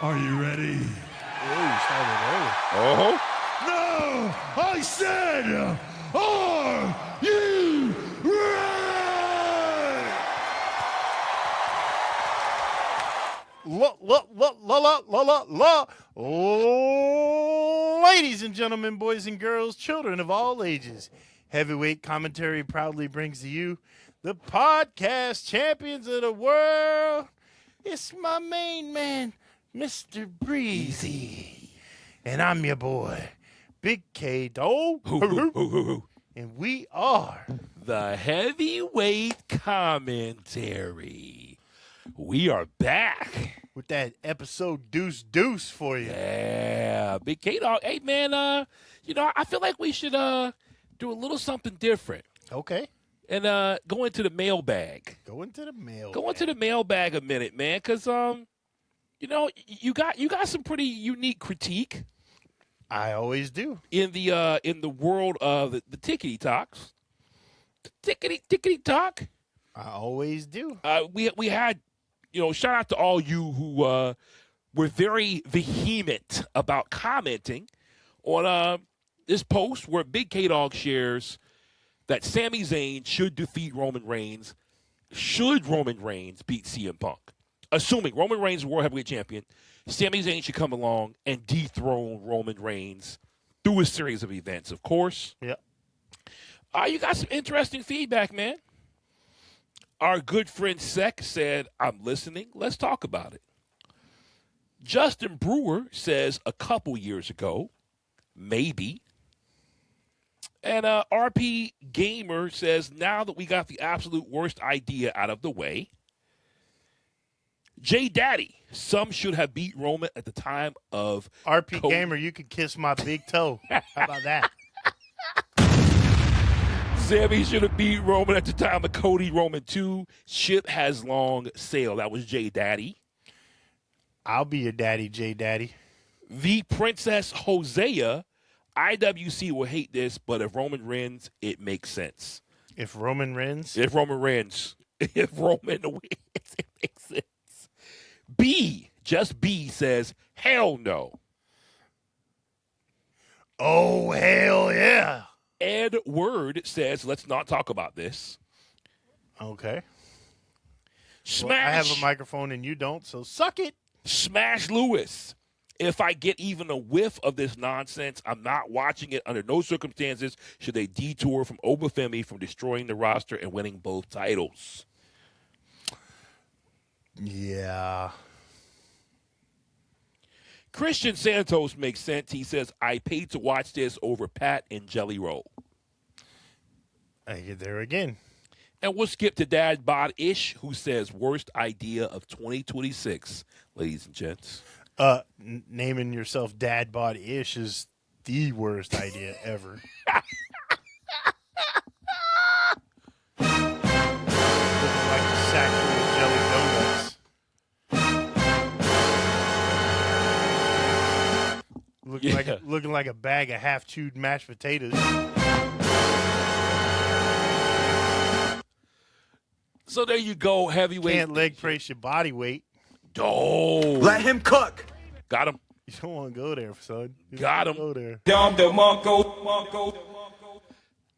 Are you ready? Oh, you started early. Oh. No! I said, are you ready? Ladies and gentlemen, boys and girls, children of all ages, Heavyweight Commentary proudly brings to you the podcast champions of the world. It's my main man, Mr. Breezy. And I'm your boy, Big K-Dawg. And we are The Heavyweight Commentary. We are back. with that episode deuce for you. Yeah. Big K-Dawg. Hey, man, I feel like we should do a little something different. Okay. And go into the mailbag. Go into the mail. Go into the mailbag a minute, man, because you got some pretty unique critique. I always do. In the world of the tickety talks. The tickety talk. I always do. We had, shout out to all you who were very vehement about commenting on this post where Big K-Dawg shares that Sami Zayn should defeat Roman Reigns. Should Roman Reigns beat CM Punk? Assuming Roman Reigns is World Heavyweight Champion, Sami Zayn should come along and dethrone Roman Reigns through a series of events, of course. Yep. You got some interesting feedback, man. Our good friend Sek said, I'm listening. Let's talk about it. Justin Brewer says a couple years ago, maybe. And RP Gamer says, now that we got the absolute worst idea out of the way, J Daddy, some should have beat Roman at the time of RP Cody. Gamer, you could kiss my big toe. How about that? Sami should have beat Roman at the time of Cody Roman 2. Ship has long sailed. That was J Daddy. I'll be your daddy, J Daddy. The Princess Hosea, IWC will hate this, but if Roman wins, it makes sense. If Roman wins? If Roman wins, it makes sense. B, just B says, hell no. Oh, hell yeah. Ed Word says, let's not talk about this. Okay. Smash. Well, I have a microphone and you don't, so suck it. Smash Lewis. If I get even a whiff of this nonsense, I'm not watching it. Under no circumstances should they detour from Obafemi from destroying the roster and winning both titles. Yeah. Christian Santos makes sense. He says, I paid to watch this over Pat and Jelly Roll. I get there again. And we'll skip to Dad Bod-ish, who says, worst idea of 2026, ladies and gents. Naming yourself Dad Bod-ish is the worst idea ever. Looking like a sack full of jelly donuts. Looking like a bag of half-chewed mashed potatoes. So there you go, heavyweight. Can't leg press your body weight. Oh. Let him cook. Got him. You don't want to go there, son. You Got don't him. wanna Go there.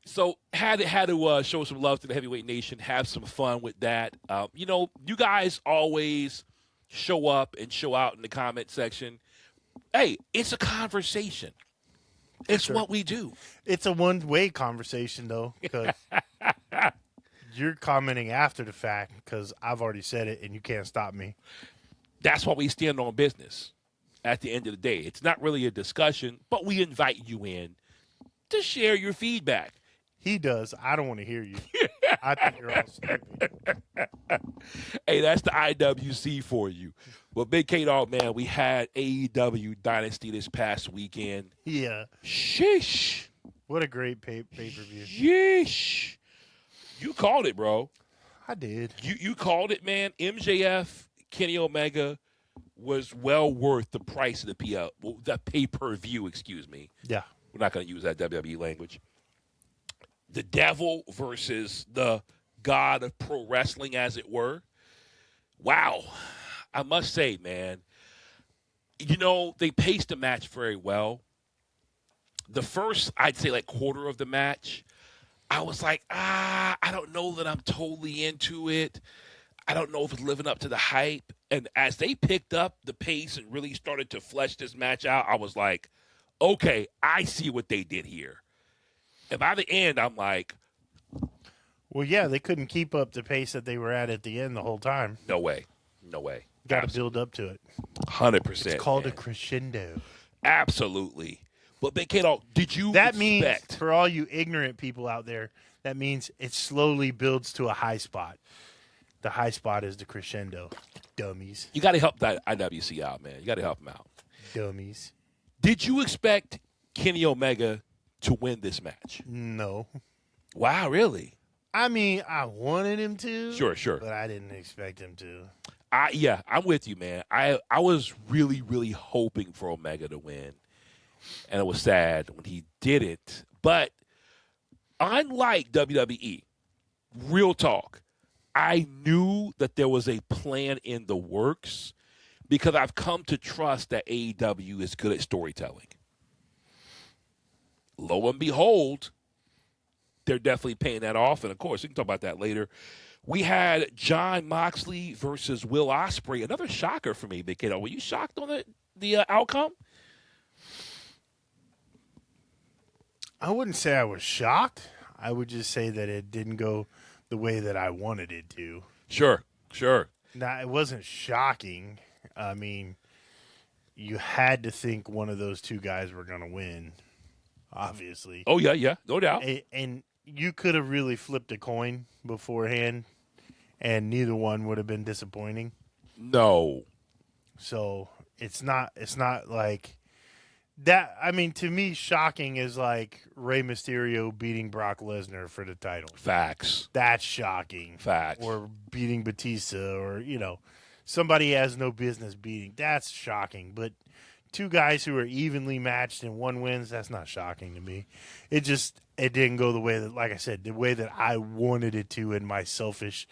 So had to show some love to the Heavyweight Nation, have some fun with that. You guys always show up and show out in the comment section. Hey, it's a conversation. It's what we do. It's a one-way conversation, though, because you're commenting after the fact because I've already said it and you can't stop me. That's why we stand on business at the end of the day. It's not really a discussion, but we invite you in to share your feedback. He does. I don't want to hear you. I think you're all stupid. Hey, that's the IWC for you. But Big K-Dawg, man, we had AEW Dynasty this past weekend. Yeah. Sheesh. What a great pay-per-view. Yeesh. You called it, bro. I did. You called it, man. MJF, Kenny Omega was well worth the price of the pay-per-view, excuse me. Yeah. We're not going to use that WWE language. The devil versus the god of pro wrestling, as it were. Wow. I must say, man, They paced the match very well. The first, I'd say, like quarter of the match, I was like, I don't know that I'm totally into it. I don't know if it's living up to the hype. And as they picked up the pace and really started to flesh this match out, I was like, okay, I see what they did here. And by the end, I'm like, well, yeah, they couldn't keep up the pace that they were at the end the whole time. no way. Got to build up to it. 100%. It's called a crescendo. Absolutely. But Big K-Dawg, did you That expect? means, for all you ignorant people out there, that means it slowly builds to a high spot. The high spot is the crescendo. Dummies. You got to help that IWC out, man. You got to help them out. Dummies. Did you expect Kenny Omega to win this match? No. Wow, really? I mean, I wanted him to. Sure. But I didn't expect him to. I'm with you, man. I was really, really hoping for Omega to win. And it was sad when he didn't. But unlike WWE, real talk, I knew that there was a plan in the works because I've come to trust that AEW is good at storytelling. Lo and behold, they're definitely paying that off. And, of course, we can talk about that later. We had Jon Moxley versus Will Ospreay. Another shocker for me, Big K. Were you shocked on the outcome? I wouldn't say I was shocked. I would just say that it didn't go the way that I wanted it to. Sure. Now, it wasn't shocking. I mean, you had to think one of those two guys were going to win, obviously. Oh, yeah, no doubt. And you could have really flipped a coin beforehand, and neither one would have been disappointing. No. So it's not like that. I mean, to me, shocking is like Rey Mysterio beating Brock Lesnar for the title. Facts. That's shocking. Facts. Or beating Batista, or somebody he has no business beating. That's shocking. But two guys who are evenly matched and one wins, that's not shocking to me. It didn't go the way that, like I said, the way that I wanted it to in my selfish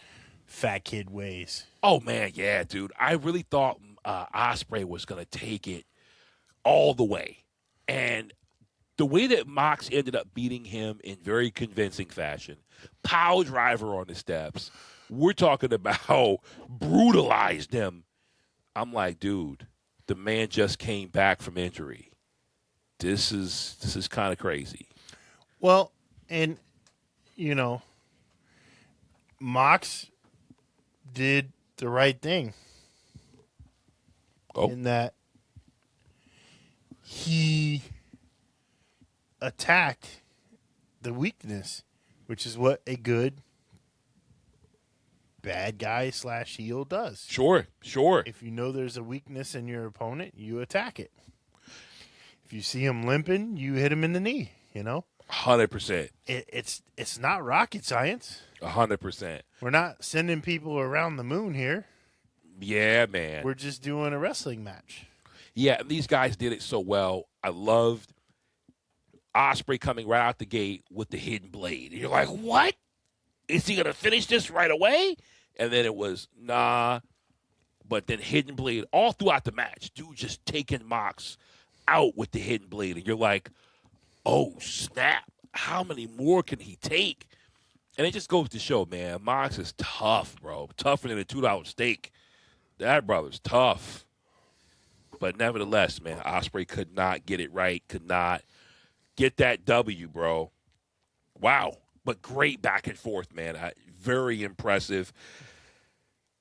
fat kid ways. Oh, man, yeah, dude. I really thought Ospreay was going to take it all the way. And the way that Mox ended up beating him in very convincing fashion, power driver on the steps, we're talking about how brutalized him. I'm like, dude, the man just came back from injury. This is kind of crazy. Well, and, Mox did the right thing. Oh. In that he attacked the weakness, which is what a good bad guy / heel does. Sure. If you know there's a weakness in your opponent, you attack it. If you see him limping, you hit him in the knee, 100%. It's not rocket science. 100%. We're not sending people around the moon here. Yeah, man. We're just doing a wrestling match. Yeah, these guys did it so well. I loved Ospreay coming right out the gate with the hidden blade. And you're like, what? Is he going to finish this right away? And then it was, nah. But then hidden blade all throughout the match. Dude just taking Mox out with the hidden blade. And you're like, oh, snap. How many more can he take? And it just goes to show, man, Mox is tough, bro. Tougher than a $2 steak. That brother's tough. But nevertheless, man, Ospreay could not get it right, could not get that W, bro. Wow. But great back and forth, man. Very impressive.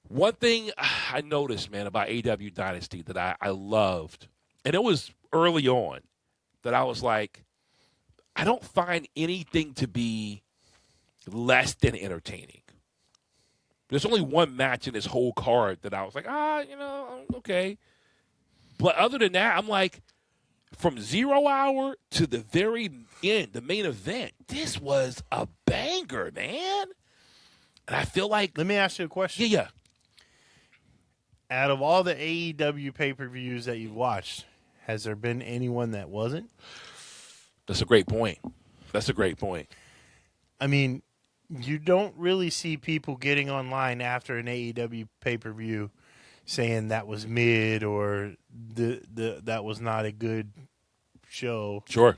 One thing I noticed, man, about AEW Dynasty that I loved, and it was early on, that I was like, I don't find anything to be less than entertaining. There's only one match in this whole card that I was like, okay. But other than that, I'm like, from 0 hour to the very end, the main event, this was a banger, man. And I feel like... Let me ask you a question. Yeah. Out of all the AEW pay-per-views that you've watched, has there been anyone that wasn't? That's a great point. I mean, you don't really see people getting online after an AEW pay-per-view saying that was mid or that was not a good show. Sure.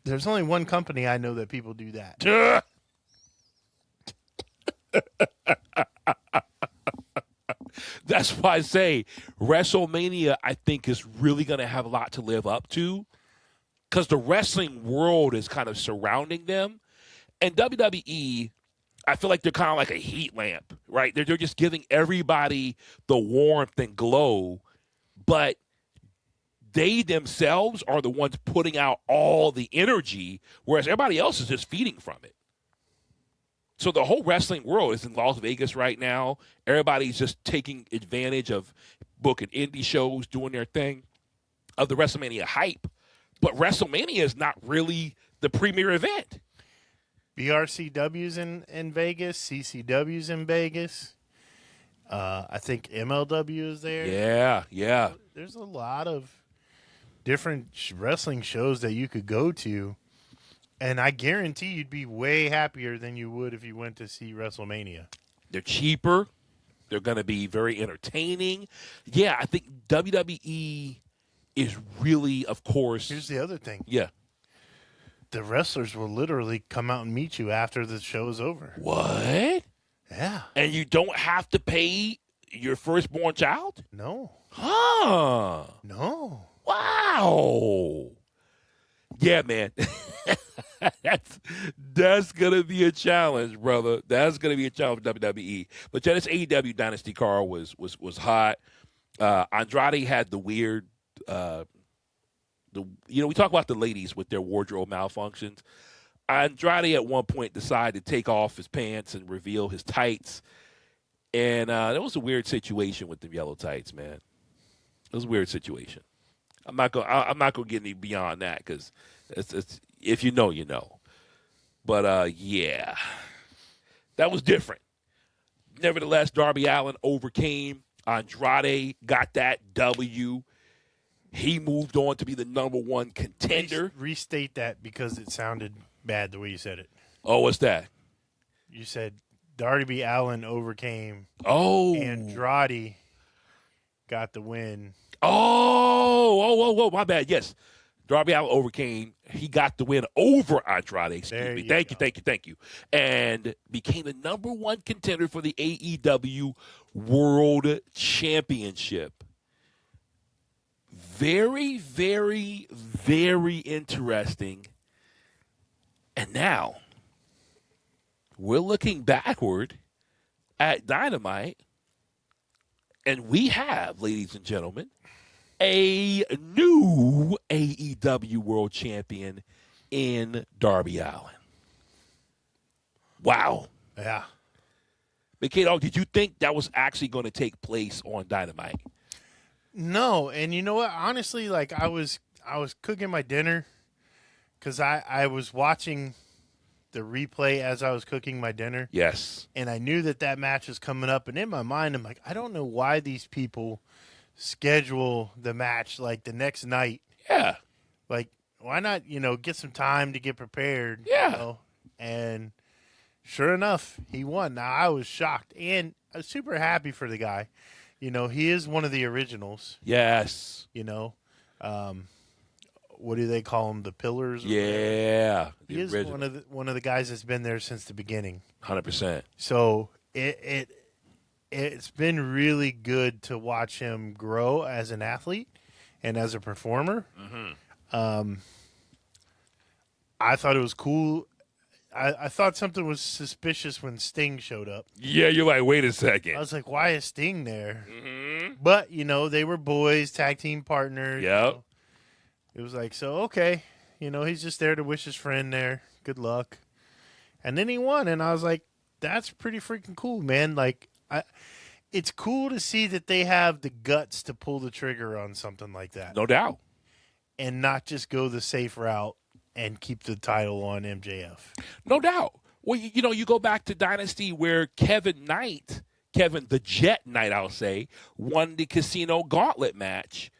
There's only one company I know that people do that. That's why I say WrestleMania, I think, is really going to have a lot to live up to because the wrestling world is kind of surrounding them. And WWE, I feel like they're kind of like a heat lamp, right? They're just giving everybody the warmth and glow, but they themselves are the ones putting out all the energy, whereas everybody else is just feeding from it. So the whole wrestling world is in Las Vegas right now. Everybody's just taking advantage of booking indie shows, doing their thing, of the WrestleMania hype. But WrestleMania is not really the premier event. BRCW's in Vegas, CCW's in Vegas. I think MLW is there. Yeah. There's a lot of different wrestling shows that you could go to, and I guarantee you'd be way happier than you would if you went to see WrestleMania. They're cheaper. They're going to be very entertaining. Yeah, I think WWE is really, of course. Here's the other thing. Yeah. The wrestlers will literally come out and meet you after the show is over. What? Yeah. And you don't have to pay your firstborn child? No. Huh. No. Wow. Yeah, man. That's going to be a challenge, brother. That's going to be a challenge for WWE. But yeah, this AEW Dynasty card was hot. Andrade had the weird we talk about the ladies with their wardrobe malfunctions. Andrade at one point decided to take off his pants and reveal his tights. And that was a weird situation with the yellow tights, man. It was a weird situation. I'm not gonna get any beyond that because it's if you know, you know. But yeah, that was different. Nevertheless, Darby Allin overcame. Andrade got that W. He moved on to be the number one contender. Restate that because it sounded bad the way you said it. Oh, what's that? You said Darby Allin overcame. Oh, Andrade got the win. Oh, my bad. Yes, Darby Allin overcame. He got the win over Andrade. Excuse me. Thank you. And became the number one contender for the AEW World Championship. Very, very, very interesting. And now we're looking backward at Dynamite, and we have, ladies and gentlemen, a new AEW World Champion in Darby Allin. Wow. Yeah. Big K-Dawg, did you think that was actually going to take place on Dynamite? No, and you know what? Honestly, like I was cooking my dinner because I was watching the replay as I was cooking my dinner. Yes. And I knew that match was coming up, and in my mind, I'm like, I don't know why these people schedule the match like the next night. Yeah. Like, why not, get some time to get prepared? Yeah. And sure enough, he won. Now, I was shocked, and I was super happy for the guy. He is one of the originals. Yes. What do they call them? The pillars? Yeah. He is one of the guys that's been there since the beginning. 100%. So it's been really good to watch him grow as an athlete and as a performer. Mm-hmm. I thought it was cool. I thought something was suspicious when Sting showed up. Yeah, you're like, wait a second. I was like, why is Sting there? Mm-hmm. But, they were boys, tag team partners. Yep. It was like, so, okay. He's just there to wish his friend there good luck. And then he won, and I was like, that's pretty freaking cool, man. Like, it's cool to see that they have the guts to pull the trigger on something like that. No doubt. And not just go the safe route and keep the title on MJF. No doubt. Well, you go back to Dynasty where Kevin the Jet Knight, I'll say, won the Casino Gauntlet match.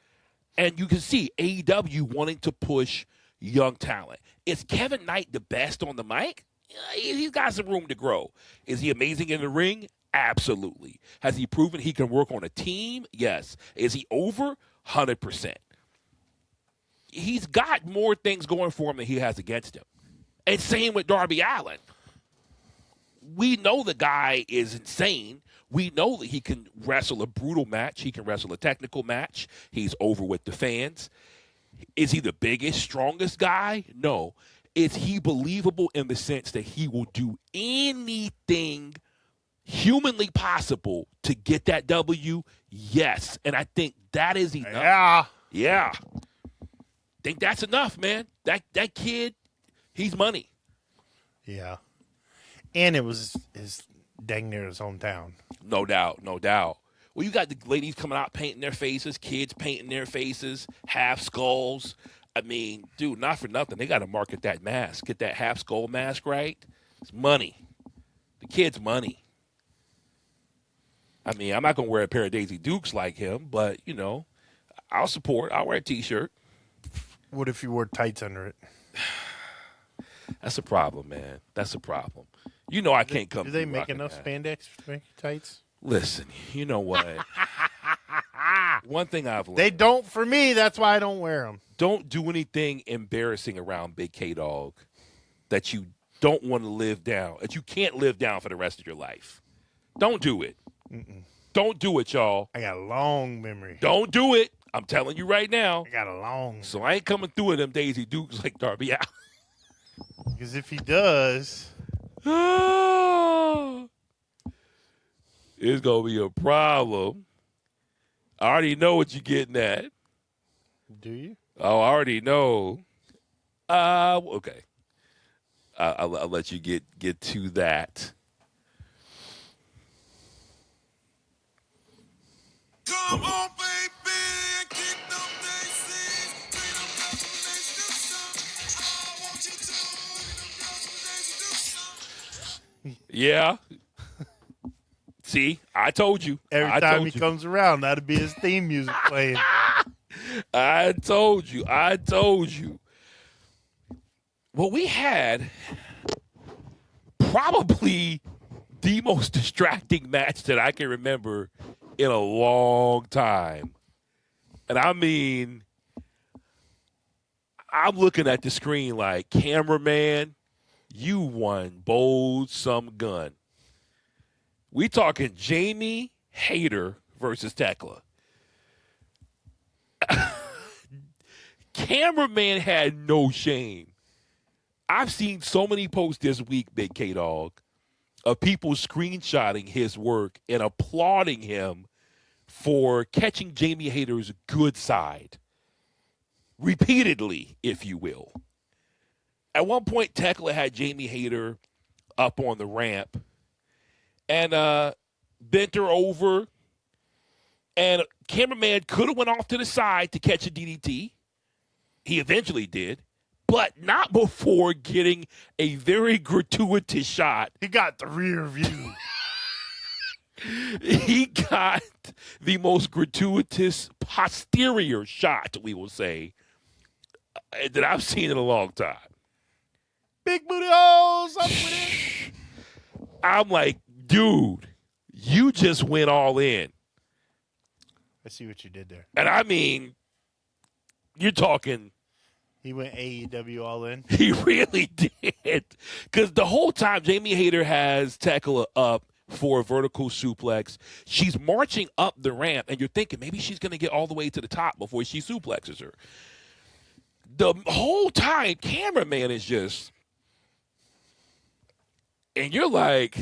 And you can see AEW wanting to push young talent. Is Kevin Knight the best on the mic? He's got some room to grow. Is he amazing in the ring? Absolutely. Has he proven he can work on a team? Yes. Is he over? 100%. He's got more things going for him than he has against him. And same with Darby Allin. We know the guy is insane. We know that he can wrestle a brutal match. He can wrestle a technical match. He's over with the fans. Is he the biggest, strongest guy? No. Is he believable in the sense that he will do anything humanly possible to get that W? Yes. And I think that is enough. Yeah. Think that's enough, man. That kid, he's money. Yeah. And it was his dang near his hometown. No doubt, no doubt. Well, you got the ladies coming out painting their faces, kids painting their faces, half skulls. I mean, dude, not for nothing. They got to market that mask. Get that half skull mask right. It's money. The kid's money. I mean, I'm not going to wear a pair of Daisy Dukes like him, but, you know, I'll support. I'll wear a T-shirt. What if you wore tights under it? That's a problem, man. That's a problem. You know I can't come. Do they make enough spandex to make tights? Listen, you know what? One thing I've learned. They don't for me. That's why I don't wear them. Don't do anything embarrassing around Big K-Dawg that you don't want to live down, that you can't live down for the rest of your life. Don't do it. Don't do it, y'all. I got a long memory. Don't do it. I'm telling you right now. I got a long. So I ain't coming through with them Daisy Dukes like Darby Allin. Because if he does, it's going to be a problem. I already know what you're getting at. Do you? Oh, I already know. Okay. I'll let you get to that. Come on, baby, and kick them daisies. Treat them girls when they do something. I want you to. Treat them girls when they do something. Yeah. See, I told you. Every time he comes around, that'd be his theme music playing. I told you. Well, we had probably the most distracting match that I can remember in a long time. And I mean, I'm looking at the screen like, cameraman, you won bold some gun. We talking Jamie Hayter versus Tekla. Cameraman had no shame. I've seen so many posts this week, Big K-Dawg, of people screenshotting his work and applauding him for catching Jamie Hayter's good side. Repeatedly, if you will. At one point, Tekla had Jamie Hayter up on the ramp and bent her over. And cameraman could have went off to the side to catch a DDT. He eventually did. But not before getting a very gratuitous shot. He got the rear view. He got the most gratuitous posterior shot, we will say, that I've seen in a long time. Big booty holes up with it. I'm like, dude, you just went all in. I see what you did there. And I mean, you're talking. He went AEW all in. He really did. Because the whole time, Jamie Hayter has Tekla up for a vertical suplex. She's marching up the ramp, and you're thinking maybe she's going to get all the way to the top before she suplexes her. The whole time, cameraman is just. And you're like,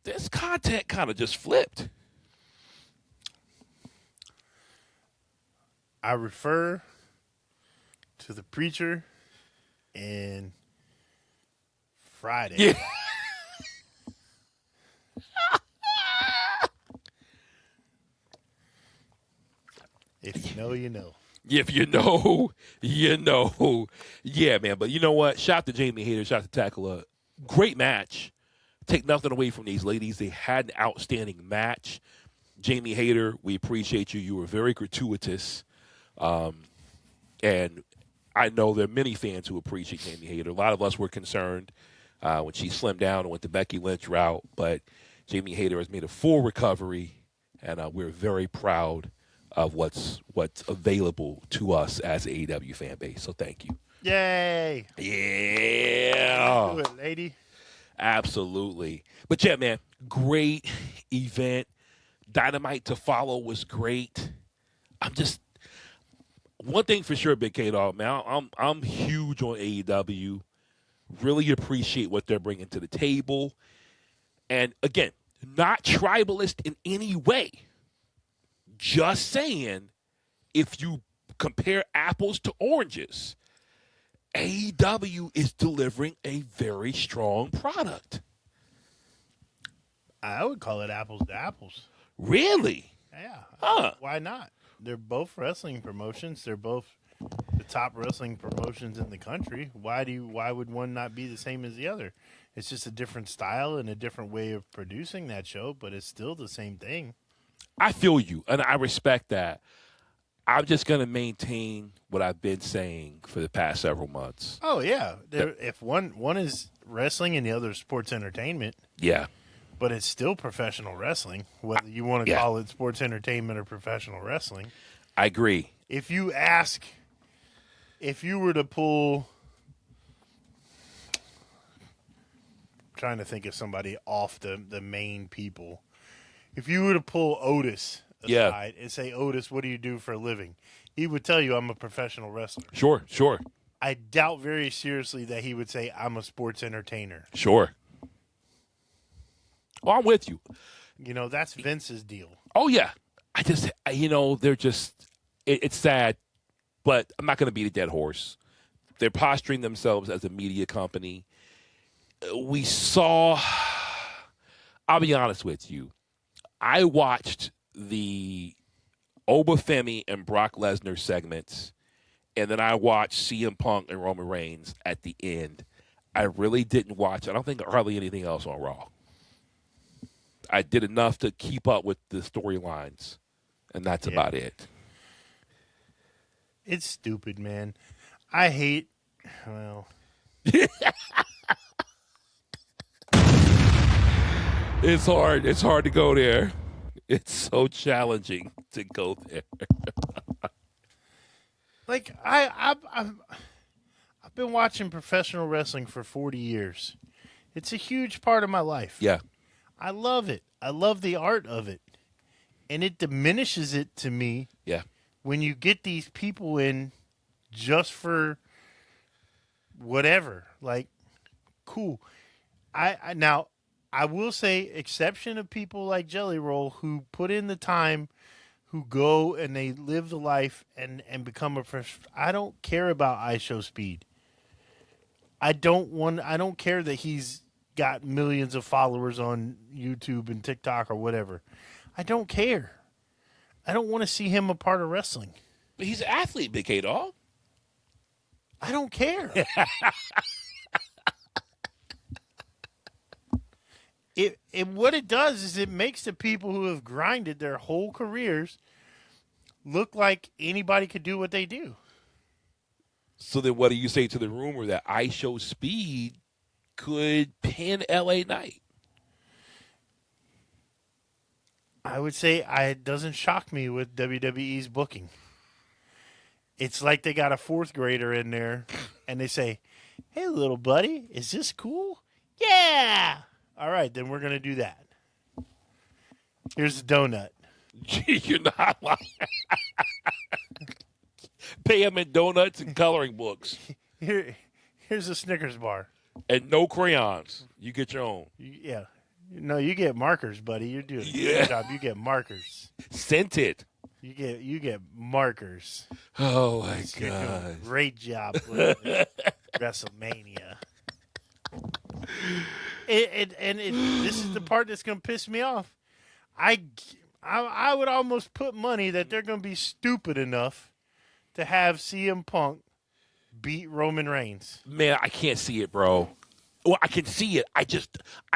this content kind of just flipped. I refer to the preacher in Friday. Yeah. If you know, you know. If you know, you know. Yeah, man. But you know what? Shout out to Jamie Hayter. Shout out to Tekla. Great match. Take nothing away from these ladies. They had an outstanding match. Jamie Hayter, we appreciate you. You were very gratuitous. And I know there are many fans who appreciate Jamie Hayter. A lot of us were concerned when she slimmed down and went the Becky Lynch route. But Jamie Hayter has made a full recovery, and we're very proud of what's available to us as AEW fan base. So thank you. Yay! Yeah. Do it, lady. Absolutely. But yeah, man, great event. Dynamite to follow was great. One thing for sure, Big K-Dawg, man, I'm huge on AEW. Really appreciate what they're bringing to the table. And again, not tribalist in any way. Just saying, if you compare apples to oranges, AEW is delivering a very strong product. I would call it apples to apples. Really? Yeah. Huh. Why not? They're both wrestling promotions. They're both the top wrestling promotions in the country. Why would one not be the same as the other? It's just a different style and a different way of producing that show, but it's still the same thing. I feel you, and I respect that. I'm just going to maintain what I've been saying for the past several months. Oh yeah. If one is wrestling and the other is sports entertainment, Yeah. but it's still professional wrestling, whether you want to Yeah. call it sports entertainment or professional wrestling. I agree. If you were to pull, I'm trying to think of somebody off the main people. If you were to pull Otis aside and say, Otis, what do you do for a living? He would tell you, I'm a professional wrestler. Sure. I doubt very seriously that he would say, I'm a sports entertainer. Sure. Well, I'm with you. You know, that's Vince's deal. Oh, yeah. They're just, it's sad, but I'm not going to beat a dead horse. They're posturing themselves as a media company. We saw, I'll be honest with you, I watched the Obafemi and Brock Lesnar segments, and then I watched CM Punk and Roman Reigns at the end. I really didn't watch, I don't think hardly anything else on Raw. I did enough to keep up with the storylines, and that's about it. It's stupid, man. I hate, It's hard. It's hard to go there. It's so challenging to go there. like, I've been watching professional wrestling for 40 years. It's a huge part of my life. Yeah. I love it. I love the art of it. And it diminishes it to me Yeah. when you get these people in just for whatever. Like, cool. Now, I will say, exception of people like Jelly Roll who put in the time, who go and they live the life and become a fresh. I don't care about iShow Speed. I don't care that he's got millions of followers on YouTube and TikTok or whatever. I don't care. I don't want to see him a part of wrestling. But he's an athlete, Big K-Dawg. I don't care. What it does is it makes the people who have grinded their whole careers look like anybody could do what they do. So then what do you say to the rumor that iShow Speed could pin LA Knight? I would say it doesn't shock me with WWE's booking. It's like they got a fourth grader in there and they say, hey, little buddy, is this cool? Yeah. All right, then we're going to do that. Here's the donut. You're not lying. Pay him in donuts and coloring books. Here's a Snickers bar. And no crayons. You get your own. Yeah. No, you get markers, buddy. You're doing a good job. You get markers. Scented. You get markers. Oh, my You're doing a God. great job with Wrestlemania. This is the part that's going to piss me off. I would almost put money that they're going to be stupid enough to have CM Punk beat Roman Reigns. Man, I can't see it, bro. Well, I can see it. I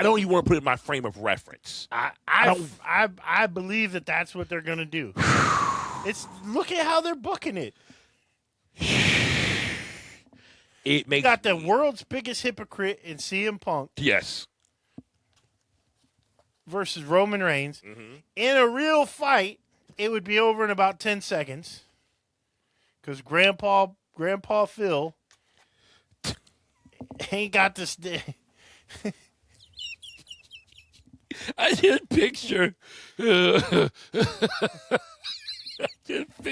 don't even want to put it in my frame of reference. I believe that that's what they're going to do. Look at how they're booking it. It makes You got the world's biggest hypocrite in CM Punk yes. versus Roman Reigns. Mm-hmm. In a real fight, it would be over in about 10 seconds. Because Grandpa Phil ain't got to stay. I did picture. I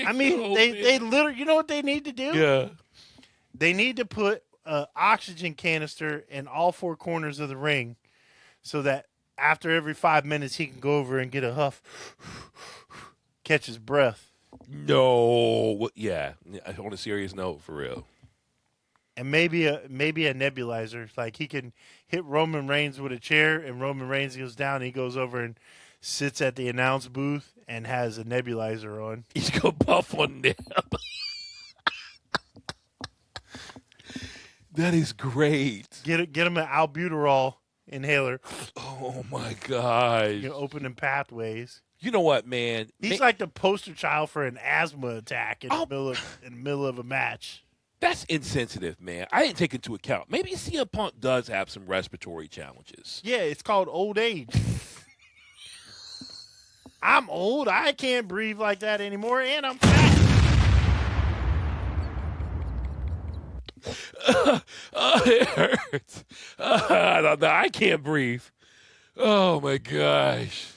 I mean, they literally, you know what they need to do? Yeah. They need to put an oxygen canister in all four corners of the ring so that after every 5 minutes he can go over and get a huff, catch his breath. No. Yeah. On a serious note, for real. And maybe a nebulizer. Like he can hit Roman Reigns with a chair and Roman Reigns goes down and he goes over and sits at the announce booth and has a nebulizer on. He's going to puff on them. That is great. Get him an albuterol inhaler. Oh, my gosh. You know, opening pathways. You know what, man? He's like the poster child for an asthma attack in the middle of a match. That's insensitive, man. I didn't take into account. Maybe CM Punk does have some respiratory challenges. Yeah, it's called old age. I'm old. I can't breathe like that anymore, and I'm fat. It hurts. I can't breathe. Oh, my gosh.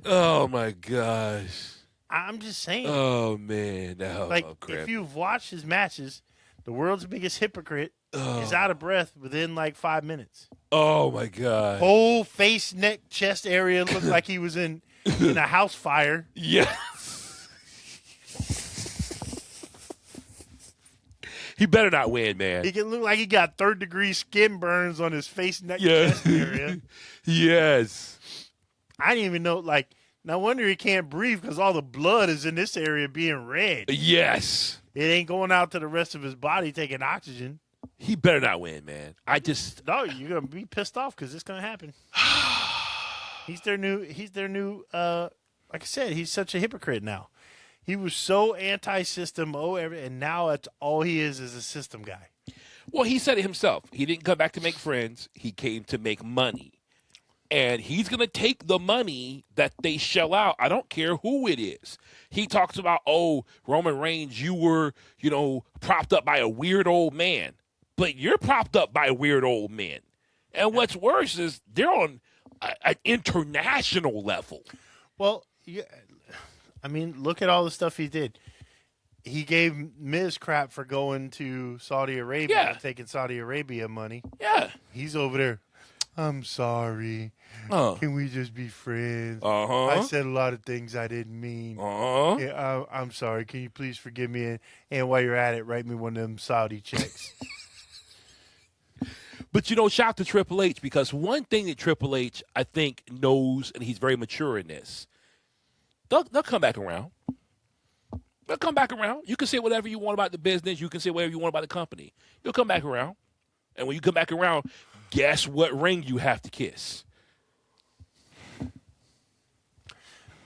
Oh, my gosh. I'm just saying. Oh, man. Oh, like, crap. if you've watched his matches, the world's biggest hypocrite is out of breath within like 5 minutes. Oh, my God. Whole face, neck, chest area looked like he was in a house fire. Yes. He better not win, man. He can look like he got third-degree skin burns on his face, neck, Yeah. chest area. Yes. I didn't even know, like, no wonder he can't breathe because all the blood is in this area being red. Yes. It ain't going out to the rest of his body taking oxygen. He better not win, man. No, you're going to be pissed off because it's going to happen. He's their new, like I said, he's such a hypocrite now. He was so anti-system, and now that's all he is a system guy. Well, he said it himself. He didn't come back to make friends. He came to make money. And he's going to take the money that they shell out. I don't care who it is. He talks about, Roman Reigns, you were, propped up by a weird old man. But you're propped up by weird old men. And what's worse is they're on an international level. Well, yeah, I mean, look at all the stuff he did. He gave Miz crap for going to Saudi Arabia and taking Saudi Arabia money. Yeah. He's over there. I'm sorry. Can we just be friends? I said a lot of things I didn't mean. Yeah, I'm sorry. Can you please forgive me? And while you're at it, write me one of them Saudi checks. But, shout out to Triple H because one thing that Triple H, I think, knows, and he's very mature in this, they'll come back around. They'll come back around. You can say whatever you want about the business. You can say whatever you want about the company. You'll come back around. And when you come back around, guess what ring you have to kiss?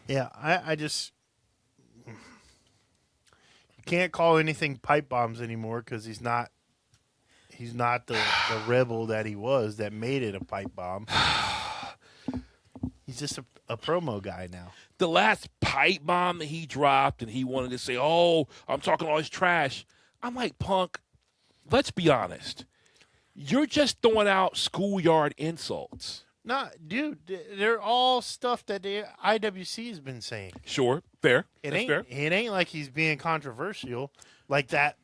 Yeah, I just you can't call anything pipe bombs anymore because he's not the rebel that he was that made it a pipe bomb. He's just a promo guy now. The last pipe bomb that he dropped and he wanted to say, I'm talking all this trash. I'm like, Punk, let's be honest. You're just throwing out schoolyard insults. No, dude, they're all stuff that the IWC has been saying. Sure, fair. It That's ain't. fair. It ain't like he's being controversial, like that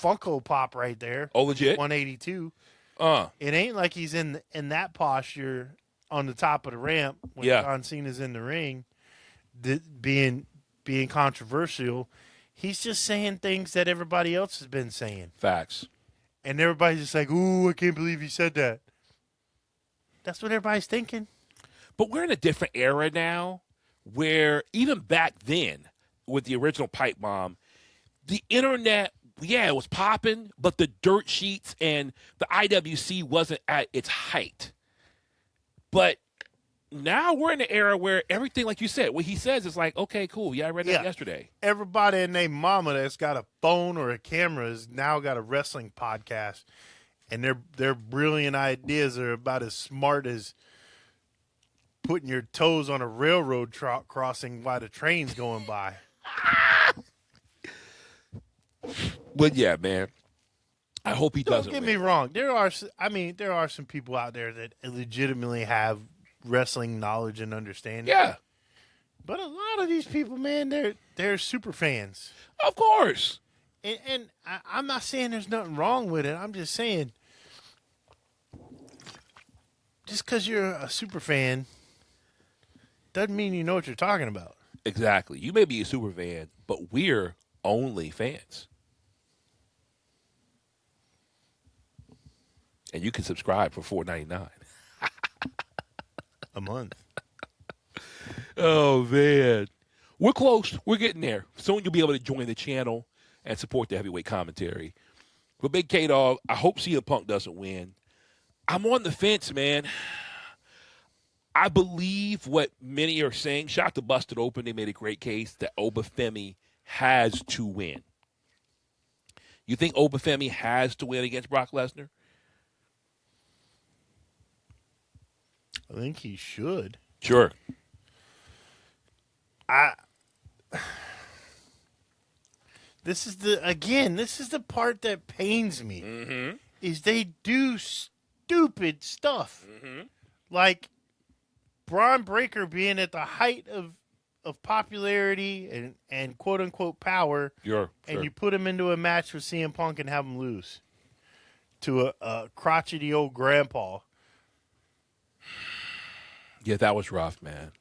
Funko Pop right there. Oh, legit. 182. It ain't like he's in that posture on the top of the ramp when John Cena's in the ring, being controversial. He's just saying things that everybody else has been saying. Facts. And everybody's just like, ooh, I can't believe he said that. That's what everybody's thinking. But we're in a different era now where even back then with the original pipe bomb, the internet, it was popping, but the dirt sheets and the IWC wasn't at its height. But now we're in an era where everything, like you said, what he says is like, okay, cool. Yeah, I read that yesterday. Everybody and their mama that's got a phone or a camera has now got a wrestling podcast. And their brilliant ideas are about as smart as putting your toes on a railroad crossing while the train's going by. But yeah, man, I hope he doesn't. Don't get me wrong. There are some people out there that legitimately have wrestling knowledge and understanding. Yeah, but a lot of these people, man, they're super fans. of course. And I'm not saying there's nothing wrong with it. I'm just saying, just because you're a super fan doesn't mean you know what you're talking about. Exactly. You may be a super fan, but we're only fans. And you can subscribe for $4.99 a month. Oh, man. We're close. We're getting there. Soon you'll be able to join the channel and support the heavyweight commentary. But Big K-Dawg, I hope CM Punk doesn't win. I'm on the fence, man. I believe what many are saying. Shot to Busted Open, they made a great case that Obafemi has to win. You think Obafemi has to win against Brock Lesnar? I think he should. Sure. This is the part that pains me. Mm-hmm. Is they do stupid stuff. Mm-hmm. Like Braun Breaker being at the height of popularity and quote unquote power. Sure. And you put him into a match with CM Punk and have him lose to a crotchety old grandpa. Yeah, that was rough, man.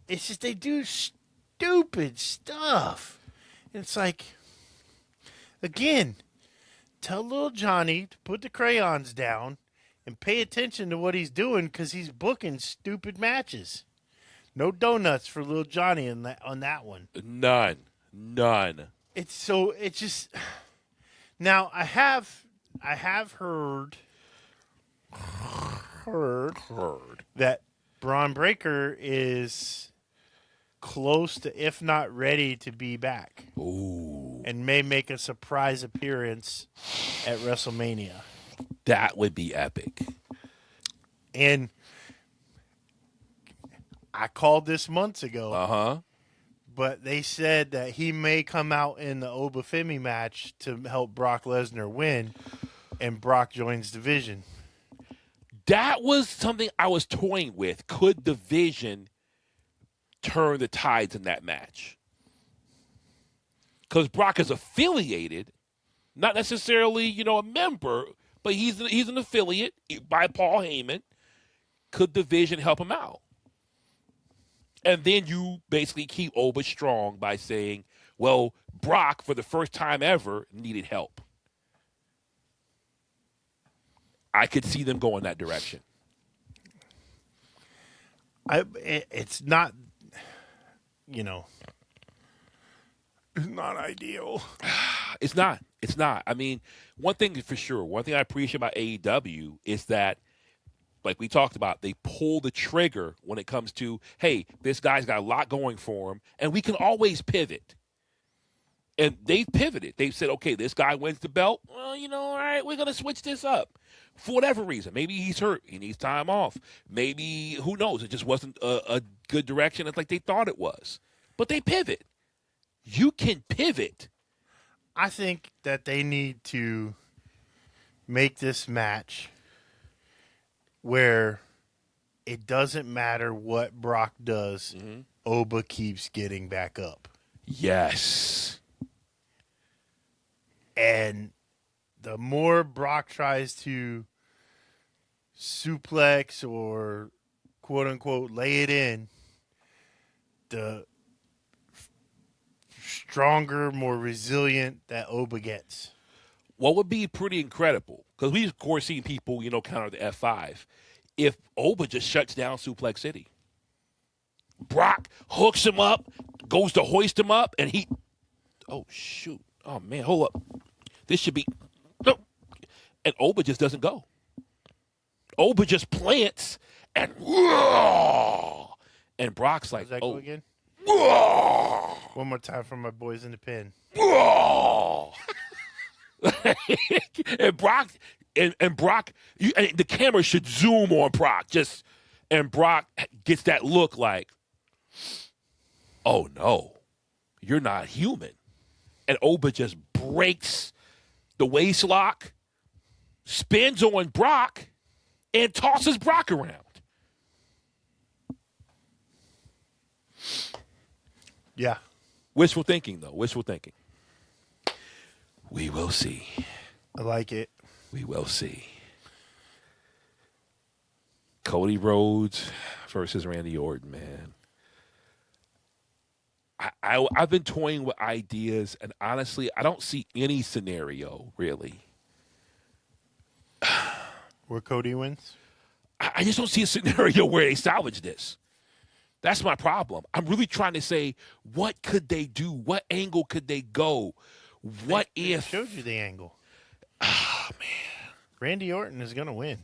It's just they do stupid stuff. It's like, again, tell little Johnny to put the crayons down and pay attention to what he's doing because he's booking stupid matches. No donuts for little Johnny on that one. None. It's just. Now I have heard that Braun Breaker is close to, if not ready to be back. Ooh. And may make a surprise appearance at WrestleMania. That would be epic. And I called this months ago. Uh-huh. But they said that he may come out in the Obafemi match to help Brock Lesnar win, and Brock joins Division. That was something I was toying with. Could Division turn the tides in that match? Because Brock is affiliated, not necessarily, a member, but he's an affiliate by Paul Heyman. Could Division help him out? And then you basically keep Oba strong by saying, well, Brock, for the first time ever, needed help. I could see them going that direction. It's not, it's not ideal. It's not. I mean, one thing for sure, one thing I appreciate about AEW is that, like we talked about, they pull the trigger when it comes to, hey, this guy's got a lot going for him, and we can always pivot. And they've pivoted. They've said, okay, this guy wins the belt. Well, all right, we're going to switch this up. For whatever reason. Maybe he's hurt. He needs time off. Maybe, who knows, it just wasn't a good direction. It's like they thought it was. But they pivot. You can pivot. I think that they need to make this match where it doesn't matter what Brock does, Oba keeps getting back up. Yes. And the more Brock tries to suplex or quote-unquote lay it in, the stronger, more resilient that Oba gets. What would be pretty incredible, because we've, of course, seen people, counter the F5, if Oba just shuts down Suplex City. Brock hooks him up, goes to hoist him up, and he... Oh, shoot. Oh, man, hold up. This should be... No. And Oba just doesn't go. Oba just plants, and... And Brock's like, Does that go again? One more time for my boys in the pen. and Brock, and the camera should zoom on Brock. And Brock gets that look like, oh, no, you're not human. And Oba just breaks the waist lock, spins on Brock, and tosses Brock around. Yeah. Wishful thinking, though. Wishful thinking. We will see. I like it. We will see. Cody Rhodes versus Randy Orton, man. I've been toying with ideas, and honestly, I don't see any scenario, really. Where Cody wins? I just don't see a scenario where they salvage this. That's my problem. I'm really trying to say, what could they do? What angle could they go? What if? I showed you the angle. Oh, man. Randy Orton is going to win.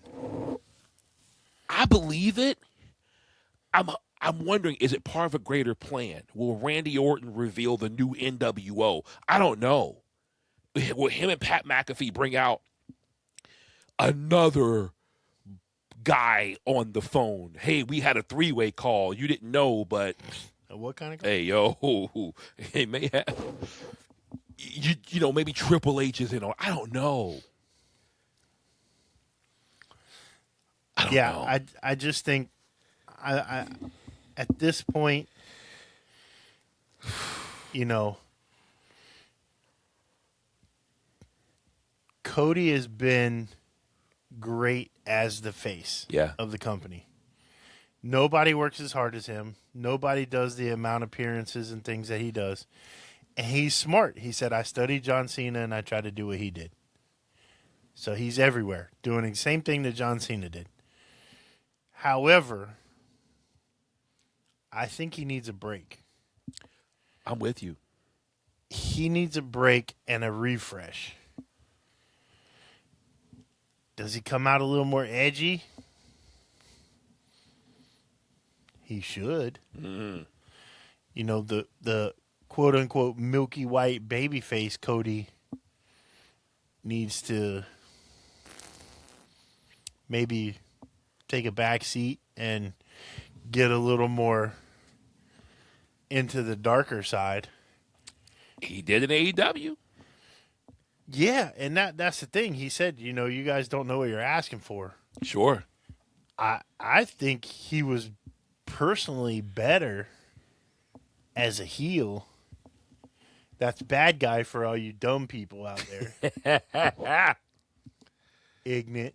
I believe it. I'm wondering, is it part of a greater plan? Will Randy Orton reveal the new NWO? I don't know. Will him and Pat McAfee bring out another guy on the phone? Hey, we had a three-way call. You didn't know, but What kind of call? hey, yo, it may have. You know, maybe Triple H is in on. I don't know. Yeah, I just think I at this point, you know, Cody has been great as the face of the company. Nobody works as hard as him. Nobody does the amount of appearances and things that he does. And he's smart. He said, I studied John Cena and I tried to do what he did. So he's everywhere, doing the same thing that John Cena did. However, I think he needs a break. I'm with you. He needs a break and a refresh. Does he come out a little more edgy? He should. Mm-hmm. You know, the quote-unquote milky white babyface Cody needs to maybe take a back seat and get a little more into the darker side. He did in AEW. Yeah, and that's the thing. He said, you know, you guys don't know what you're asking for. Sure. I think he was personally better as a heel. That's bad guy for all you dumb people out there. Ignorant.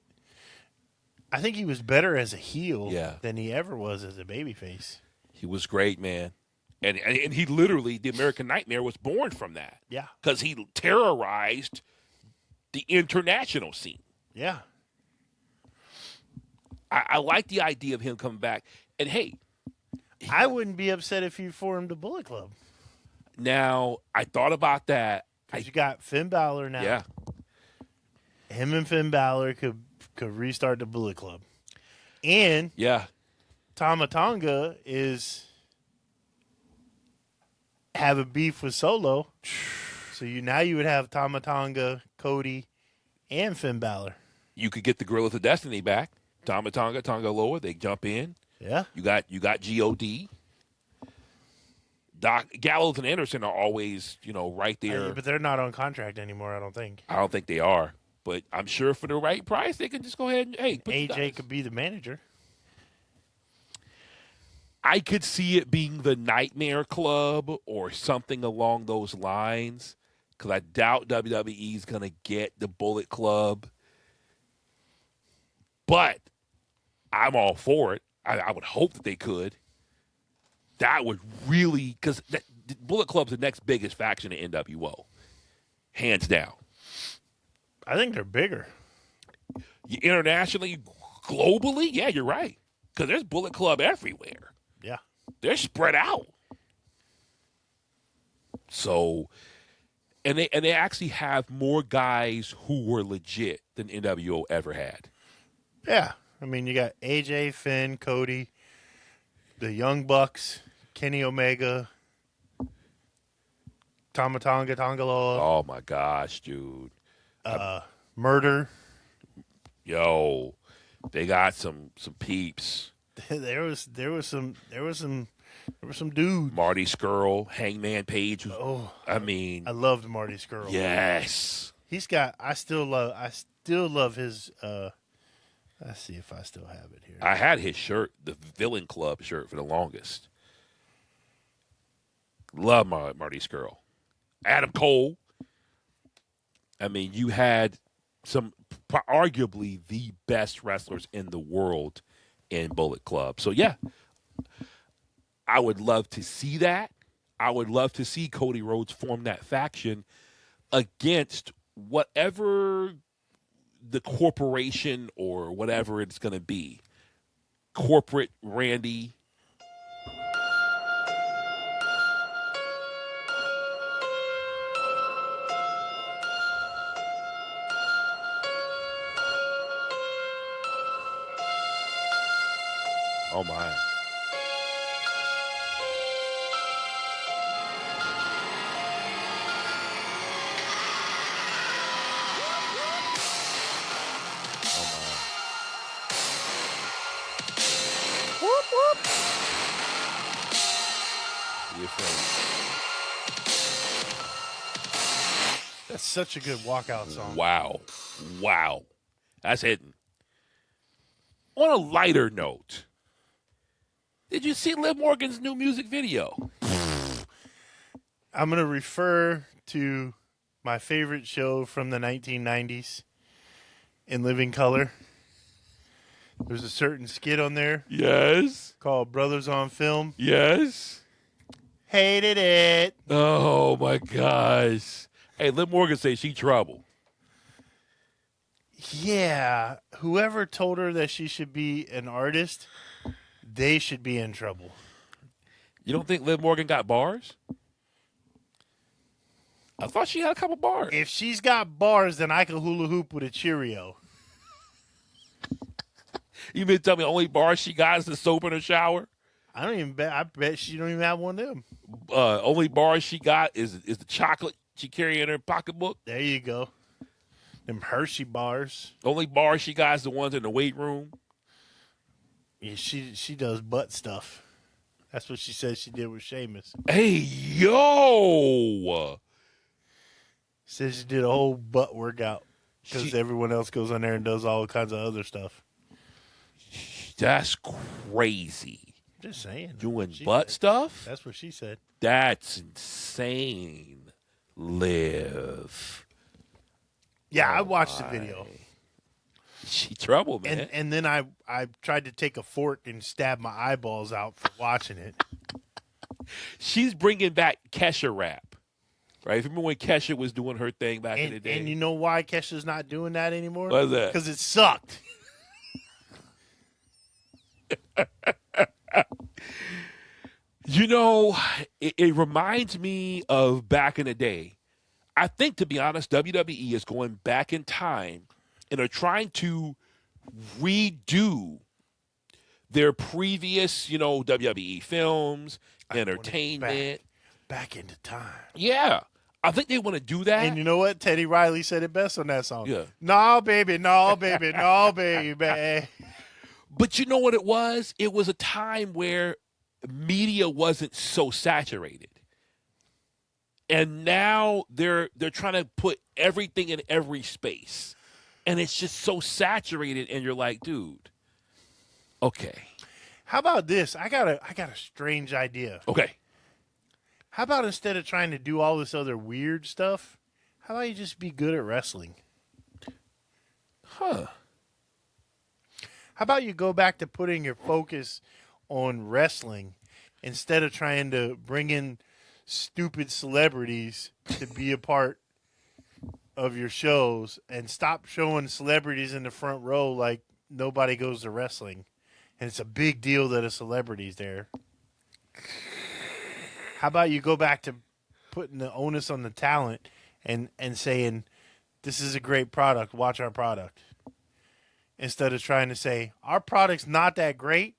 I think he was better as a heel than he ever was as a babyface. He was great, man. And he literally, the American Nightmare was born from that. Yeah. Because he terrorized the international scene. Yeah. I like the idea of him coming back. And, hey. I wouldn't be upset if you formed a Bullet Club. Now, I thought about that. Because you got Finn Balor now. Yeah. Him and Finn Balor could restart the Bullet Club. And Tama Tonga is have a beef with Solo. So you would have Tama Tonga, Cody, and Finn Balor. You could get the Gorillas of Destiny back. Tama Tonga, Tonga Loa, they jump in. Yeah. You got G.O.D. Doc Gallows and Anderson are always, right there. But they're not on contract anymore, I don't think. I don't think they are. But I'm sure for the right price, they can just go ahead and, AJ could be the manager. I could see it being the Nightmare Club or something along those lines because I doubt WWE is going to get the Bullet Club. But I'm all for it. I would hope that they could. That would really – because Bullet Club's the next biggest faction in NWO, hands down. I think they're bigger. Internationally, globally, yeah, you're right. Because there's Bullet Club everywhere. Yeah. They're spread out. So, and they actually have more guys who were legit than NWO ever had. Yeah. I mean, you got AJ, Finn, Cody, the Young Bucks, Kenny Omega, Tama Tonga, Tonga Loa. Oh, my gosh, dude. Murder. Yo, they got some peeps. there was some dudes. Marty Skrull, Hangman Page. Oh, I mean, I loved Marty Skrull. yes. He's got. I still love his. Let's see if I still have it here. I had his shirt, the Villain Club shirt, for the longest. Love Marty Skrull. Adam Cole. I mean, you had some arguably the best wrestlers in the world in Bullet Club. So, yeah, I would love to see that. I would love to see Cody Rhodes form that faction against whatever the corporation or whatever it's going to be. Corporate Randy. Oh, my. That's such a good walkout song. Wow. That's hidden. On a lighter note, did you see Liv Morgan's new music video? I'm going to refer to my favorite show from the 1990s, In Living Color. There's a certain skit on there Yes. called Brothers on Film. Yes. Hated it. Oh, my gosh. Hey, Liv Morgan says she trouble. Yeah. Whoever told her that she should be an artist, they should be in trouble. You don't think Liv Morgan got bars? I thought she had a couple bars. If she's got bars, then I can hula hoop with a Cheerio. You mean to tell me the only bar she got is the soap in her shower? I bet she don't even have one of them. Only bar she got is the chocolate she carry in her pocketbook. There you go. Them Hershey bars. Only bar she got is the ones in the weight room. Yeah, she does butt stuff. That's what she said she did with Sheamus. Hey, yo! Says she did a whole butt workout because everyone else goes on there and does all kinds of other stuff. That's crazy. Just saying. Doing She butt said. stuff? That's what she said. That's insane. Liv. Yeah, I watched the video. She trouble, man. And then I tried to take a fork and stab my eyeballs out for watching it. She's bringing back Kesha rap. Right? Remember when Kesha was doing her thing back in the day? And you know why Kesha's not doing that anymore? Why's that? Because it sucked. You know, it reminds me of back in the day. I think, to be honest, WWE is going back in time and are trying to redo their previous, WWE films, entertainment. Back into time. Yeah. I think they want to do that. And you know what? Teddy Riley said it best on that song. Yeah. No, baby, no, baby, no, baby. But you know what it was? It was a time where media wasn't so saturated. And now they're trying to put everything in every space. And it's just so saturated, and you're like, dude, okay. How about this? I got a strange idea. Okay. How about instead of trying to do all this other weird stuff, how about you just be good at wrestling? Huh. How about you go back to putting your focus on wrestling instead of trying to bring in stupid celebrities to be a part of your shows, and stop showing celebrities in the front row like nobody goes to wrestling. And it's a big deal that a celebrity's there. How about you go back to putting the onus on the talent and saying, this is a great product, watch our product. Instead of trying to say, our product's not that great,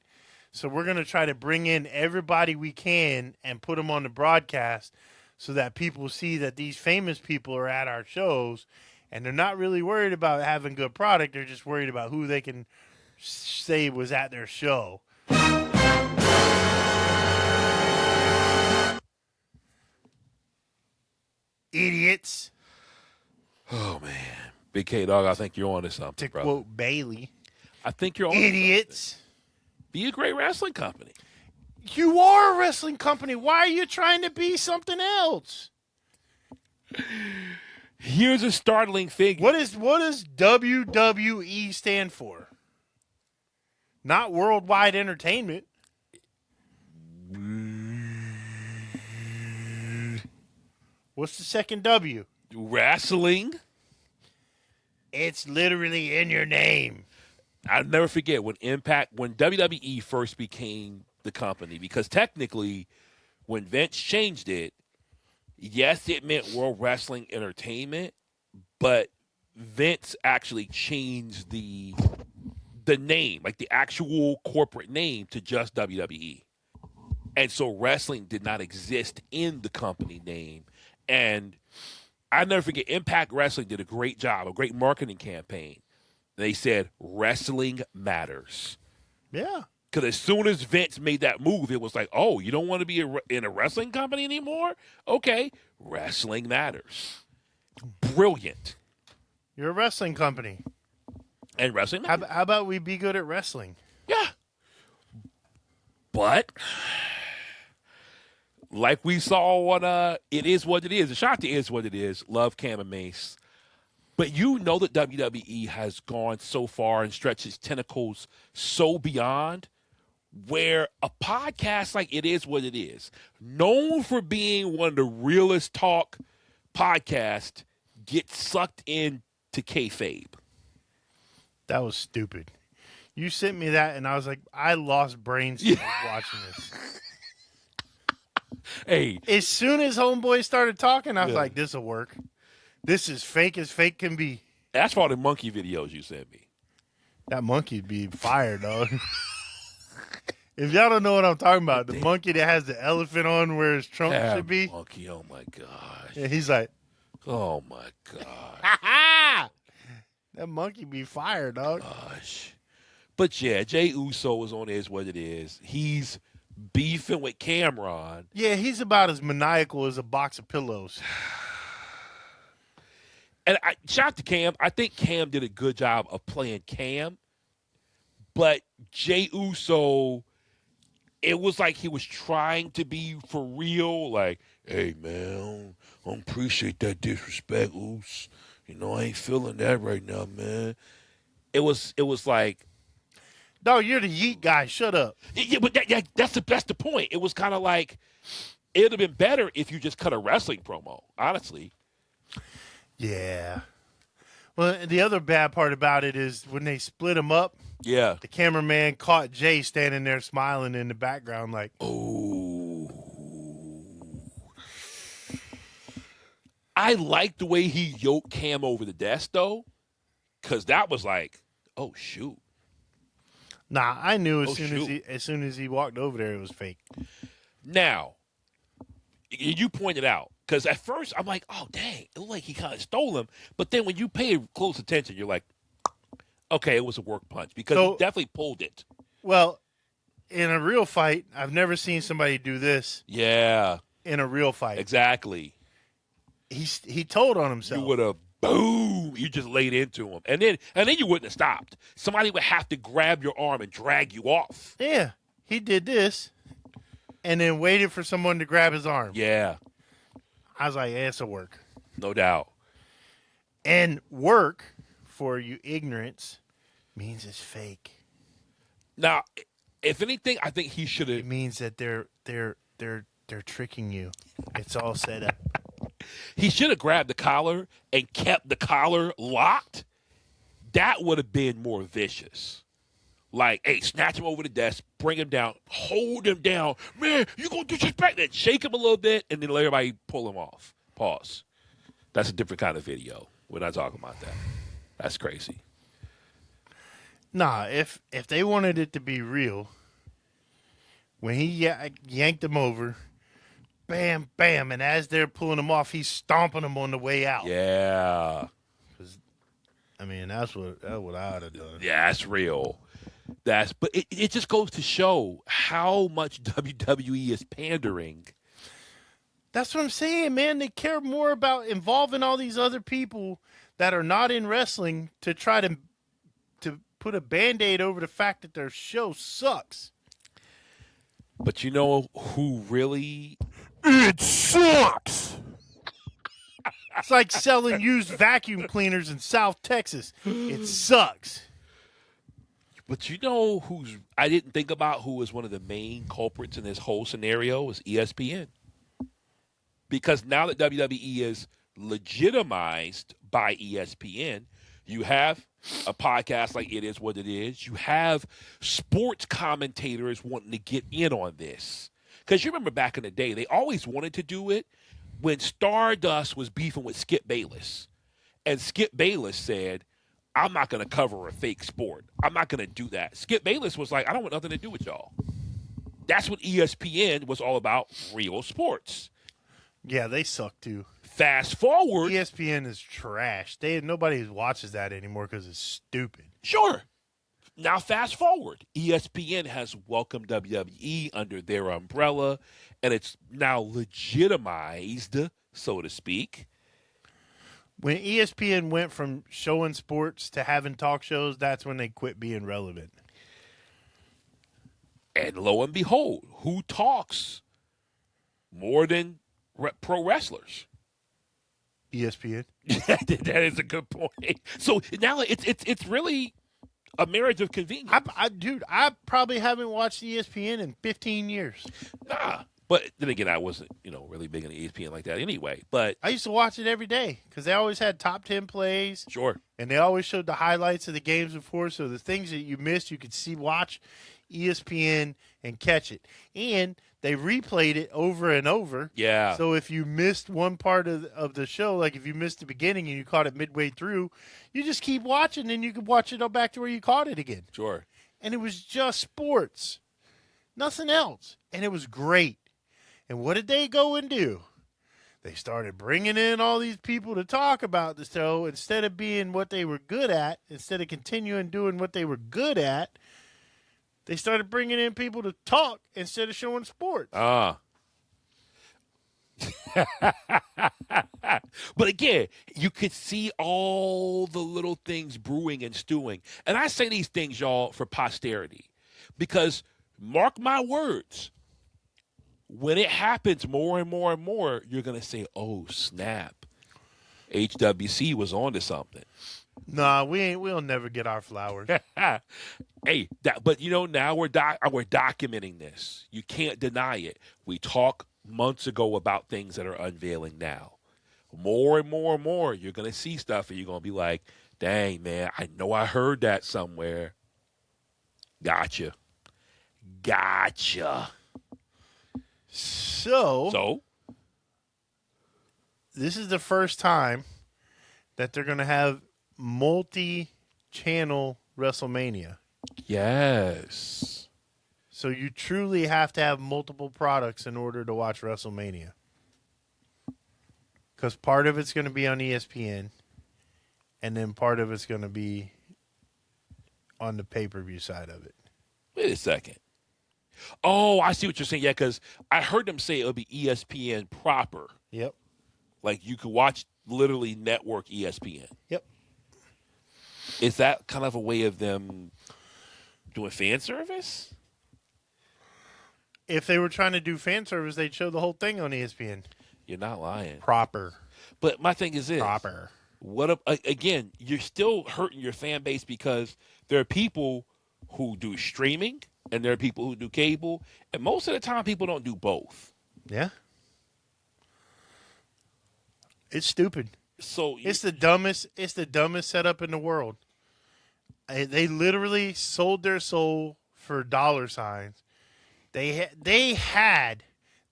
so we're going to try to bring in everybody we can and put them on the broadcast so that people see that these famous people are at our shows, and they're not really worried about having good product. They're just worried about who they can say was at their show. Idiots. Oh, man. Big K-Dawg, I think you're on to something, To brother. quote Bailey. I think you're on Idiots. Be a great wrestling company. You are a wrestling company. Why are you trying to be something else? Here's a startling figure. What does WWE stand for? Not Worldwide Entertainment. What's the second W? Wrestling. It's literally in your name. I'll never forget when WWE first became the company, because technically when Vince changed it, yes, it meant World Wrestling Entertainment, but Vince actually changed the name, like the actual corporate name, to just WWE. And so wrestling did not exist in the company name. And I never forget, Impact Wrestling did a great job, a great marketing campaign. They said, wrestling matters. Yeah. Because as soon as Vince made that move, it was like, oh, you don't want to be in a wrestling company anymore? Okay, wrestling matters. Brilliant. You're a wrestling company. And wrestling matters. How about we be good at wrestling? Yeah. But, like we saw on It Is What It Is, a shot to Is What It Is, love Cam and Mace. But you know that WWE has gone so far and stretched its tentacles so beyond, where a podcast like It Is What It Is, known for being one of the realest talk podcasts, gets sucked into kayfabe. That was stupid. You sent me that, and I was like, I lost brain cells watching this. Hey. As soon as Homeboy started talking, I was Yeah. like, this will work. This is fake as fake can be. That's for all the monkey videos you sent me. That monkey'd be fired, dog. If y'all don't know what I'm talking about, the monkey that has the elephant on where his trunk should be. Monkey, oh my gosh. Yeah, he's like, Oh my gosh. that monkey be fired, dog. Gosh. But yeah, Jey Uso is on Is What It Is. He's beefing with Cameron. Yeah, he's about as maniacal as a box of pillows. And shout out to Cam. I think Cam did a good job of playing Cam. But Jey Uso, it was like he was trying to be for real. Like, hey, man, I don't appreciate that disrespect, Us. You know, I ain't feeling that right now, man. It was like, Dog, you're the yeet guy. Shut up. yeah, but that's the point. It was kind of like, it would have been better if you just cut a wrestling promo, honestly. Yeah. Well, the other bad part about it is when they split him up, Yeah. the cameraman caught Jay standing there smiling in the background like, Oh. I like the way he yoked Cam over the desk, though, because that was like, oh, shoot. nah, I knew Oh, as soon as he walked over there, it was fake. Now, you pointed out, because at first I'm like, oh, dang, it looked like he kind of stole him. But then when you pay close attention, you're like, okay, it was a work punch, because he definitely pulled it. Well, in a real fight, I've never seen somebody do this Yeah, in a real fight. exactly. He told on himself. You would have, boom, you just laid into him. And then you wouldn't have stopped. Somebody would have to grab your arm and drag you off. Yeah, he did this and then waited for someone to grab his arm. Yeah, I was like, yeah, it's a work. no doubt. And work, for you ignorance, means it's fake. Now, if anything, I think he should It have. means that they're tricking you. It's all set up. He should have grabbed the collar and kept the collar locked. That would have been more vicious. Like, hey, snatch him over the desk, bring him down, hold him down. Man, you gonna disrespect that? Shake him a little bit, and then let everybody pull him off. Pause. That's a different kind of video. We're not talking about that. That's crazy. Nah, if they wanted it to be real, when he yanked him over, bam, bam, and as they're pulling him off, he's stomping him on the way out. Yeah. I mean, that's what I would have done. Yeah, that's real. But it just goes to show how much WWE is pandering That's what I'm saying, man. They care more about involving all these other people that are not in wrestling to try to put a Band-Aid over the fact that their show sucks. But you know who really It sucks. It's like selling used vacuum cleaners in South Texas. It sucks. But you know who's I didn't think about who was one of the main culprits in this whole scenario was ESPN. Because now that WWE is legitimized by ESPN, you have a podcast like It Is What It Is. You have sports commentators wanting to get in on this. Because you remember back in the day, they always wanted to do it when Stardust was beefing with Skip Bayless. And Skip Bayless said, I'm not going to cover a fake sport. I'm not going to do that. Skip Bayless was like, I don't want nothing to do with y'all. That's what ESPN was all about, real sports. Yeah, they suck too. Fast forward. ESPN is trash. Nobody watches that anymore because it's stupid. Sure. Now fast forward. ESPN has welcomed WWE under their umbrella, and it's now legitimized, so to speak. When ESPN went from showing sports to having talk shows, that's when they quit being relevant. And lo and behold, who talks more than pro wrestlers? ESPN. That is a good point. So now it's really a marriage of convenience. I probably haven't watched ESPN in 15 years. Nah. But then again, I wasn't, really big on ESPN like that anyway. But I used to watch it every day because they always had top 10 plays. Sure. And they always showed the highlights of the games before. So the things that you missed, you could watch ESPN and catch it. And they replayed it over and over. Yeah. So if you missed one part of the show, like if you missed the beginning and you caught it midway through, you just keep watching and you could watch it all back to where you caught it again. Sure. And it was just sports. Nothing else. And it was great. And what did they go and do? They started bringing in all these people to talk about the show instead of being what they were good at, instead of continuing doing what they were good at. They started bringing in people to talk instead of showing sports. But again, you could see all the little things brewing and stewing. And I say these things, y'all, for posterity. Because mark my words, when it happens more and more and more, you're going to say, oh, snap. HWC was on to something. Nah, we'll never get our flowers. Hey, but now we're documenting this. You can't deny it. We talked months ago about things that are unveiling now. More and more and more, you're going to see stuff and you're going to be like, dang, man, I know I heard that somewhere. Gotcha. So, this is the first time that they're going to have multi-channel WrestleMania. Yes. So you truly have to have multiple products in order to watch WrestleMania. Because part of it's going to be on ESPN, and then part of it's going to be on the pay-per-view side of it. Wait a second. Oh, I see what you're saying. Yeah, because I heard them say it'll be ESPN proper. Yep. Like you could watch literally network ESPN. Yep. Is that kind of a way of them doing fan service? If they were trying to do fan service, they'd show the whole thing on ESPN. You're not lying. Proper. But my thing is this. Proper. Again, you're still hurting your fan base because there are people who do streaming and there are people who do cable. And most of the time, people don't do both. Yeah. It's stupid. So it's the dumbest setup in the world. They literally sold their soul for dollar signs. They had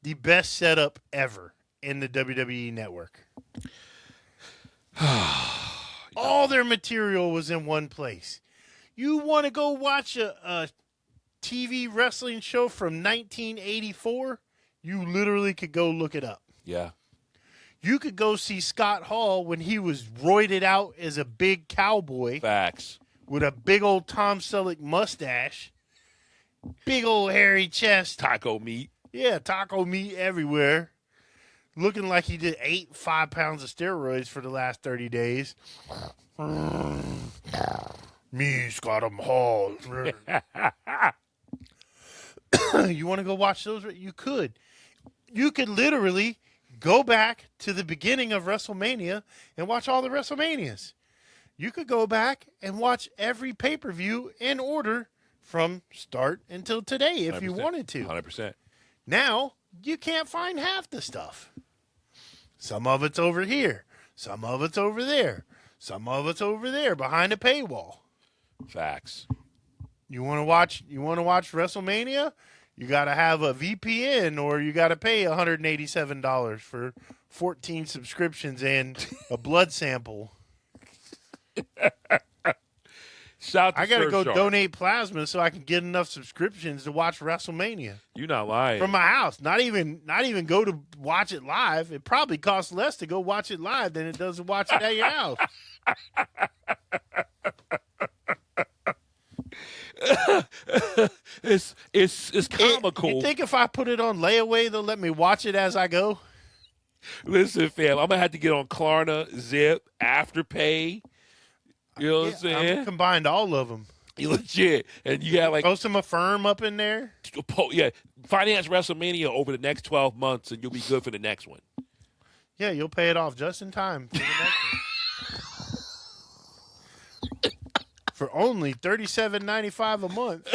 the best setup ever in the WWE network. All their material was in one place. You want to go watch a TV wrestling show from 1984? You literally could go look it up. Yeah. You could go see Scott Hall when he was roided out as a big cowboy. Facts. With a big old Tom Selleck mustache. Big old hairy chest. Taco meat. Yeah, taco meat everywhere. looking like he did 5 pounds of steroids for the last 30 days. Me's got him hauled. You want to go watch those? You could. You could literally go back to the beginning of WrestleMania and watch all the WrestleManias. You could go back and watch every pay-per-view in order from start until today if you wanted to. 100%. Now, you can't find half the stuff. Some of it's over here. Some of it's over there. Some of it's over there behind a paywall. Facts. You want to watch WrestleMania? You got to have a VPN or you got to pay $187 for 14 subscriptions and a blood sample. Shout I got to Surf go Shark. donate plasma so I can get enough subscriptions to watch WrestleMania You're not lying. from my house. Not even go to watch it live. It probably costs less to go watch it live than it does to watch it at your house. It's comical. You think if I put it on layaway, they'll let me watch it as I go? Listen, fam, I'm gonna have to get on Klarna, Zip, Afterpay. You know what I'm saying? I've combined all of them. You legit, and you got like Throw some Affirm up in there. finance WrestleMania over the next 12 months, and you'll be good for the next one. Yeah, you'll pay it off just in time for the next one. For only $37.95 a month.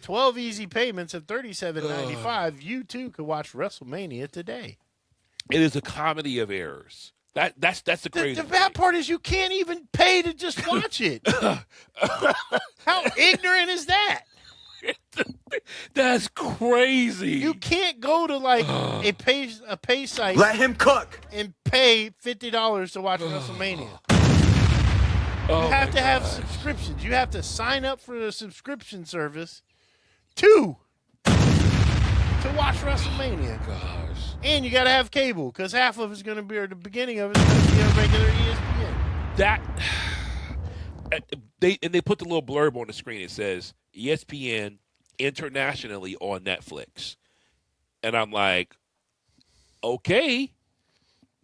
12 easy payments of $37.95. You too could watch WrestleMania today. It is a comedy of errors. That's the crazy. The bad part is you can't even pay to just watch it. How ignorant is that? That's crazy. You can't go to like a pay site. Let him cook. And pay $50 to watch WrestleMania. You have to have subscriptions. You have to sign up for the subscription service to watch WrestleMania. Gosh. And you got to have cable because half of it's going to be, or the beginning of it's going to be a regular ESPN. That they put the little blurb on the screen. It says ESPN internationally on Netflix, and I'm like, okay,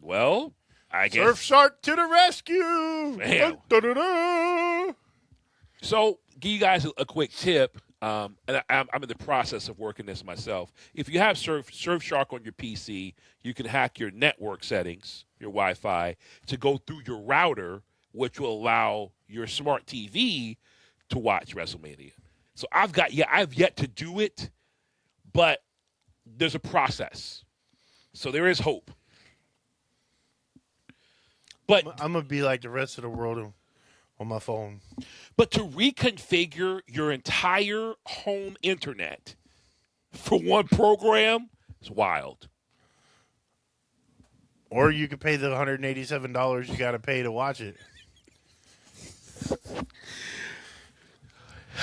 well, I guess. Surf Shark to the rescue! Damn. Da-da-da-da. So, give you guys a quick tip, and I'm in the process of working this myself. If you have Surfshark on your PC, you can hack your network settings, your Wi-Fi, to go through your router, which will allow your smart TV to watch WrestleMania. So I've yet to do it, but there's a process. So there is hope. But I'm going to be like the rest of the world on my phone. But to reconfigure your entire home internet for one program is wild. Or you could pay the $187 you got to pay to watch it.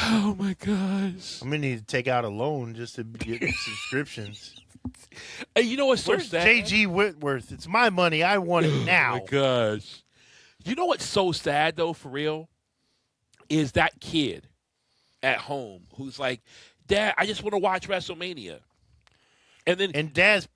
Oh, my gosh. I'm going to need to take out a loan just to get subscriptions. Hey, you know what's so Where's sad? J.G. Whitworth? It's my money. I want it now. Oh, my gosh. You know what's so sad, though, for real? Is that kid at home who's like, Dad, I just want to watch WrestleMania. And Dad's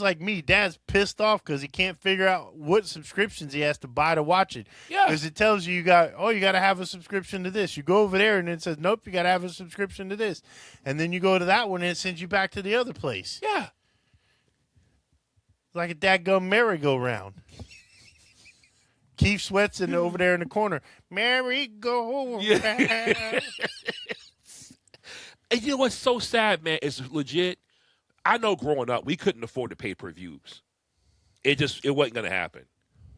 like me. Dad's pissed off because he can't figure out what subscriptions he has to buy to watch it. Yeah. Because it tells you got to have a subscription to this. You go over there and it says, nope, you got to have a subscription to this. And then you go to that one and it sends you back to the other place. yeah. It's like a dadgum merry-go-round. Keith Sweatson over there in the corner. Merry-go-round. Yeah. And you know what's so sad, man, is legit. I know growing up, we couldn't afford the pay-per-views. It wasn't going to happen.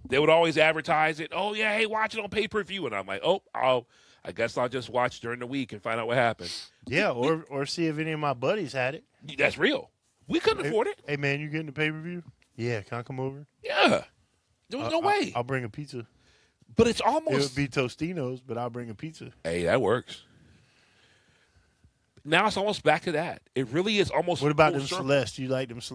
They would always advertise it. Oh, yeah, hey, watch it on pay-per-view. And I'm like, I guess I'll just watch during the week and find out what happened. Yeah, or see if any of my buddies had it. That's real. We couldn't afford it. Hey, man, you getting the pay-per-view? Yeah, can I come over? Yeah. There was no way. I'll bring a pizza. But it's It almost. would be Tostinos, but I'll bring a pizza. Hey, that works. Now it's almost back to that. It really is almost. What about full them circle. Celeste? You like them